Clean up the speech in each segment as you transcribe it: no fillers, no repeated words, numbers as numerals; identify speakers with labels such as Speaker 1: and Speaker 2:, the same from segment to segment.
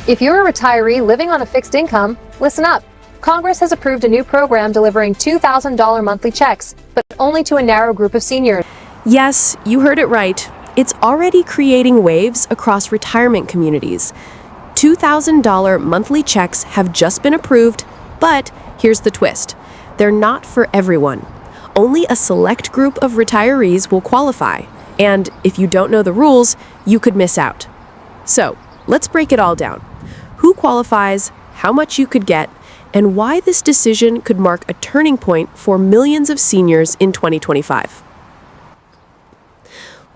Speaker 1: If you're a retiree living on a fixed income, listen up. Congress has approved a new program delivering $2,000 monthly checks, but only to a narrow group of seniors.
Speaker 2: Yes, you heard it right. It's already creating waves across retirement communities. $2,000 monthly checks have just been approved, but here's the twist. They're not for everyone. Only a select group of retirees will qualify, and if you don't know the rules, you could miss out. So, let's break it all down. Who qualifies, how much you could get, and why this decision could mark a turning point for millions of seniors in 2025.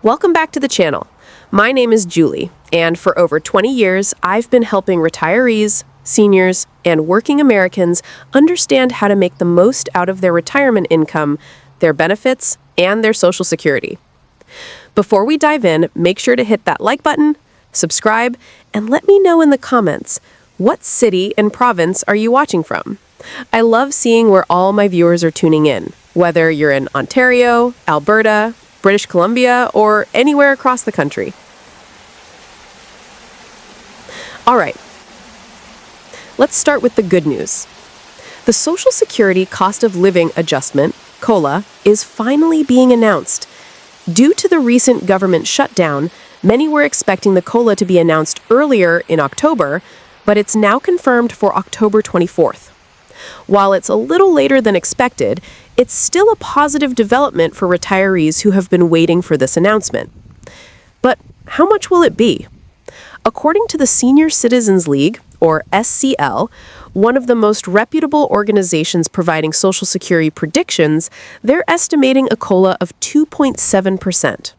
Speaker 2: Welcome back to the channel. My name is Julie, and for over 20 years, I've been helping retirees, seniors, and working Americans understand how to make the most out of their retirement income, their benefits, and their Social Security. Before we dive in, make sure to hit that like button, subscribe, and let me know in the comments, what city and province are you watching from? I love seeing where all my viewers are tuning in, whether you're in Ontario, Alberta, British Columbia, or anywhere across the country. All right, let's start with the good news. The Social Security Cost of Living Adjustment, COLA, is finally being announced. Due to the recent government shutdown, many were expecting the COLA to be announced earlier in October, but it's now confirmed for October 24th. While it's a little later than expected, it's still a positive development for retirees who have been waiting for this announcement. But how much will it be? According to the Senior Citizens League, or SCL, one of the most reputable organizations providing Social Security predictions, they're estimating a COLA of 2.7%.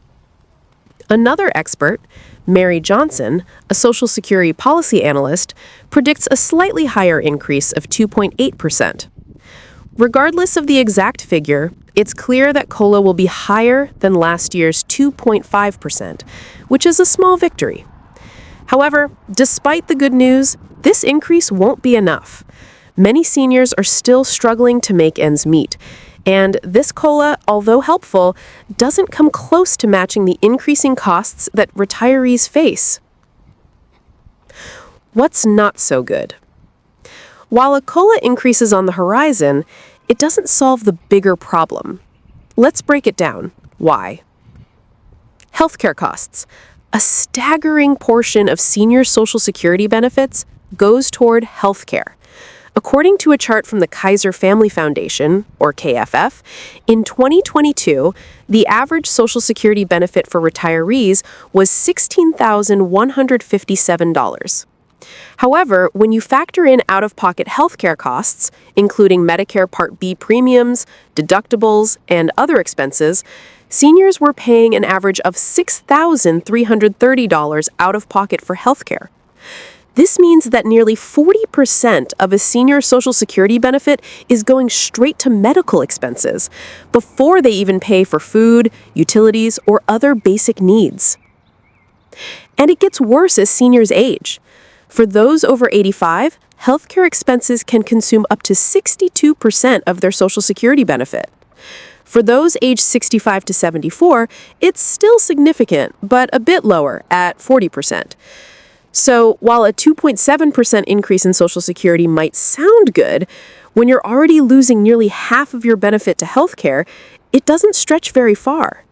Speaker 2: Another expert, Mary Johnson, a Social Security policy analyst, predicts a slightly higher increase of 2.8%. Regardless of the exact figure, it's clear that COLA will be higher than last year's 2.5%, which is a small victory. However, despite the good news, this increase won't be enough. Many seniors are still struggling to make ends meet, and this COLA, although helpful, doesn't come close to matching the increasing costs that retirees face. What's not so good? While a COLA increase is on the horizon, it doesn't solve the bigger problem. Let's break it down. Why? Healthcare costs. A staggering portion of senior Social Security benefits goes toward healthcare. According to a chart from the Kaiser Family Foundation, or KFF, in 2022, the average Social Security benefit for retirees was $16,157. However, when you factor in out-of-pocket healthcare costs, including Medicare Part B premiums, deductibles, and other expenses, seniors were paying an average of $6,330 out of pocket for healthcare. This means that nearly 40% of a senior Social Security benefit is going straight to medical expenses before they even pay for food, utilities, or other basic needs. And it gets worse as seniors age. For those over 85, healthcare expenses can consume up to 62% of their Social Security benefit. For those aged 65 to 74, it's still significant, but a bit lower at 40%. So while a 2.7% increase in Social Security might sound good, when you're already losing nearly half of your benefit to healthcare, it doesn't stretch very far.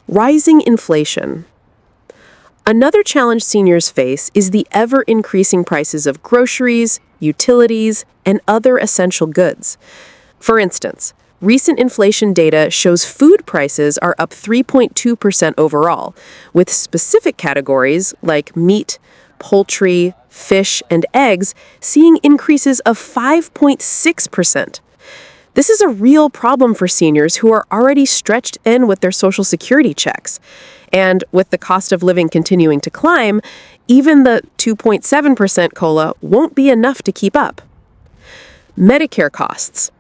Speaker 2: Rising inflation. Another challenge seniors face is the ever-increasing prices of groceries, utilities, and other essential goods. For instance, recent inflation data shows food prices are up 3.2% overall, with specific categories like meat, poultry, fish, and eggs seeing increases of 5.6%. This is a real problem for seniors who are already stretched in with their Social Security checks. And with the cost of living continuing to climb, even the 2.7% COLA won't be enough to keep up. Medicare costs.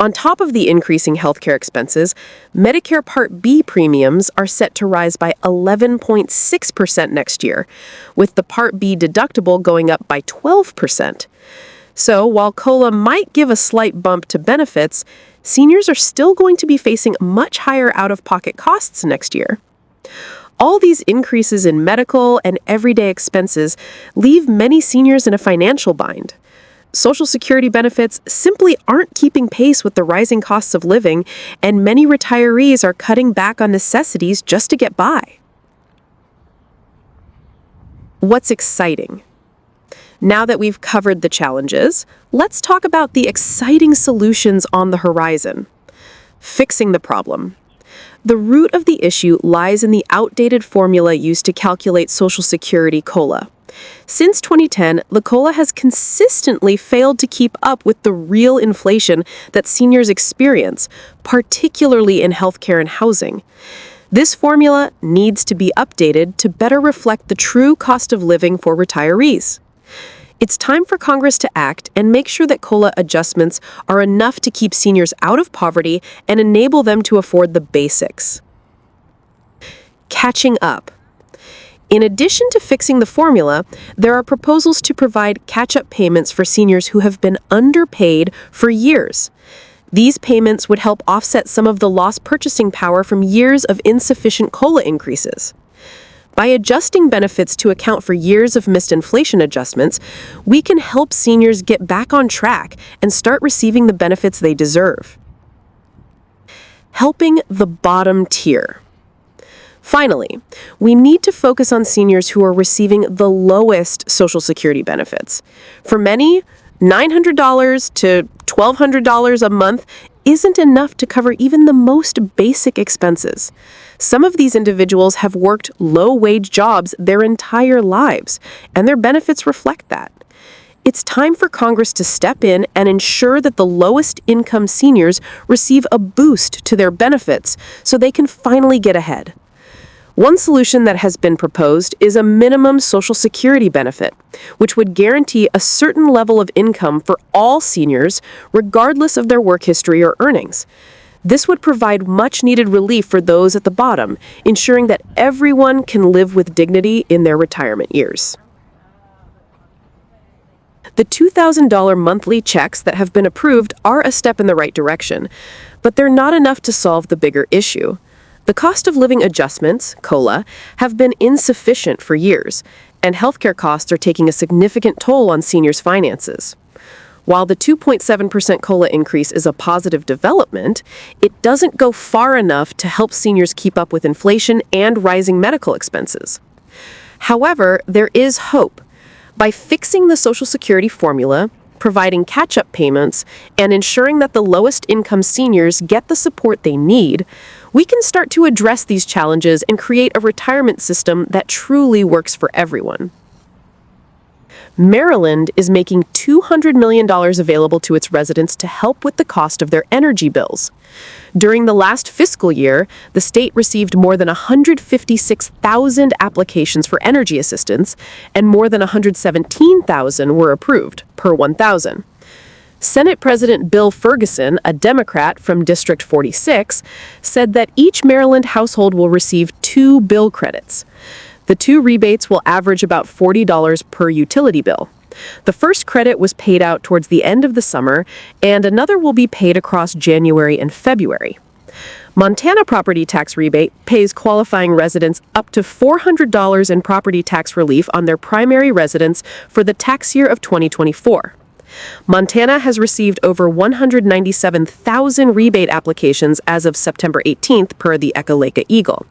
Speaker 2: On top of the increasing healthcare expenses, Medicare Part B premiums are set to rise by 11.6% next year, with the Part B deductible going up by 12%. So while COLA might give a slight bump to benefits, seniors are still going to be facing much higher out-of-pocket costs next year. All these increases in medical and everyday expenses leave many seniors in a financial bind. Social Security benefits simply aren't keeping pace with the rising costs of living, and many retirees are cutting back on necessities just to get by. What's exciting? Now that we've covered the challenges, let's talk about the exciting solutions on the horizon. Fixing the problem. The root of the issue lies in the outdated formula used to calculate Social Security COLA. Since 2010, the COLA has consistently failed to keep up with the real inflation that seniors experience, particularly in healthcare and housing. This formula needs to be updated to better reflect the true cost of living for retirees. It's time for Congress to act and make sure that COLA adjustments are enough to keep seniors out of poverty and enable them to afford the basics. Catching up. In addition to fixing the formula, there are proposals to provide catch-up payments for seniors who have been underpaid for years. These payments would help offset some of the lost purchasing power from years of insufficient COLA increases. By adjusting benefits to account for years of missed inflation adjustments, we can help seniors get back on track and start receiving the benefits they deserve. Helping the bottom tier. Finally, we need to focus on seniors who are receiving the lowest Social Security benefits. For many, $900 to $1,200 a month isn't enough to cover even the most basic expenses. Some of these individuals have worked low-wage jobs their entire lives, and their benefits reflect that. It's time for Congress to step in and ensure that the lowest-income seniors receive a boost to their benefits so they can finally get ahead. One solution that has been proposed is a minimum Social Security benefit, which would guarantee a certain level of income for all seniors, regardless of their work history or earnings. This would provide much-needed relief for those at the bottom, ensuring that everyone can live with dignity in their retirement years. The $2,000 monthly checks that have been approved are a step in the right direction, but they're not enough to solve the bigger issue. The cost of living adjustments, COLA, have been insufficient for years, and healthcare costs are taking a significant toll on seniors' finances. While the 2.7% COLA increase is a positive development, it doesn't go far enough to help seniors keep up with inflation and rising medical expenses. However, there is hope. By fixing the Social Security formula, providing catch-up payments, and ensuring that the lowest-income seniors get the support they need, we can start to address these challenges and create a retirement system that truly works for everyone. Maryland is making $200 million available to its residents to help with the cost of their energy bills. During the last fiscal year, the state received more than 156,000 applications for energy assistance, and more than 117,000 were approved, per 1,000. Senate President Bill Ferguson, a Democrat from District 46, said that each Maryland household will receive 2 bill credits. The 2 rebates will average about $40 per utility bill. The first credit was paid out towards the end of the summer, and another will be paid across January and February. Montana property tax rebate pays qualifying residents up to $400 in property tax relief on their primary residence for the tax year of 2024. Montana has received over 197,000 rebate applications as of September 18th per the Ekalaka Eagle.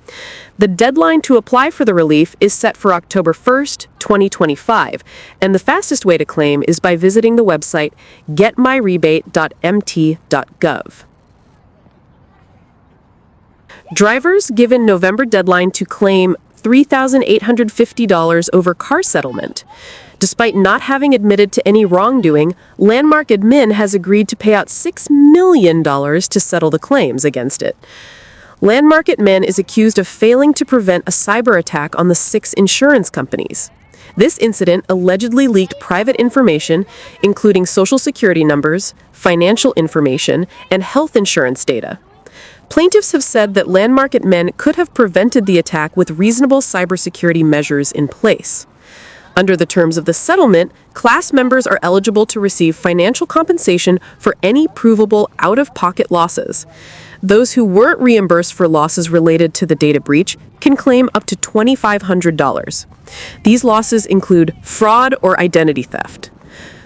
Speaker 2: The deadline to apply for the relief is set for October 1st, 2025, and the fastest way to claim is by visiting the website getmyrebate.mt.gov. Drivers given November deadline to claim $3,850 over car settlement. Despite not having admitted to any wrongdoing, Landmark Admin has agreed to pay out $6 million to settle the claims against it. Landmark Admin is accused of failing to prevent a cyber attack on the 6 insurance companies. This incident allegedly leaked private information, including Social Security numbers, financial information, and health insurance data. Plaintiffs have said that Landmark Admin could have prevented the attack with reasonable cybersecurity measures in place. Under the terms of the settlement, class members are eligible to receive financial compensation for any provable out-of-pocket losses. Those who weren't reimbursed for losses related to the data breach can claim up to $2,500. These losses include fraud or identity theft.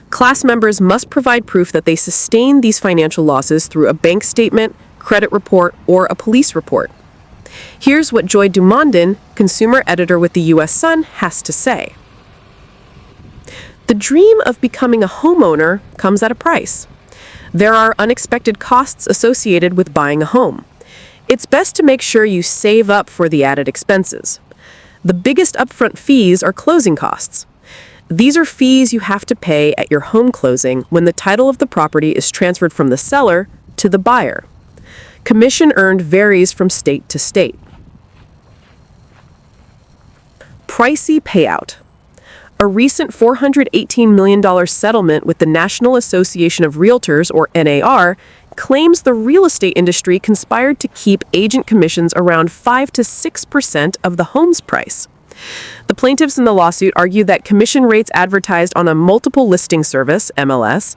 Speaker 2: Class members must provide proof that they sustained these financial losses through a bank statement, credit report, or a police report. Here's what Joy Dumondin, consumer editor with the U.S. Sun, has to say. The dream of becoming a homeowner comes at a price. There are unexpected costs associated with buying a home. It's best to make sure you save up for the added expenses. The biggest upfront fees are closing costs. These are fees you have to pay at your home closing when the title of the property is transferred from the seller to the buyer. Commission earned varies from state to state. Pricey payout. A recent $418 million settlement with the National Association of Realtors, or NAR, claims the real estate industry conspired to keep agent commissions around 5 to 6% of the home's price. The plaintiffs in the lawsuit argue that commission rates advertised on a multiple listing service, MLS,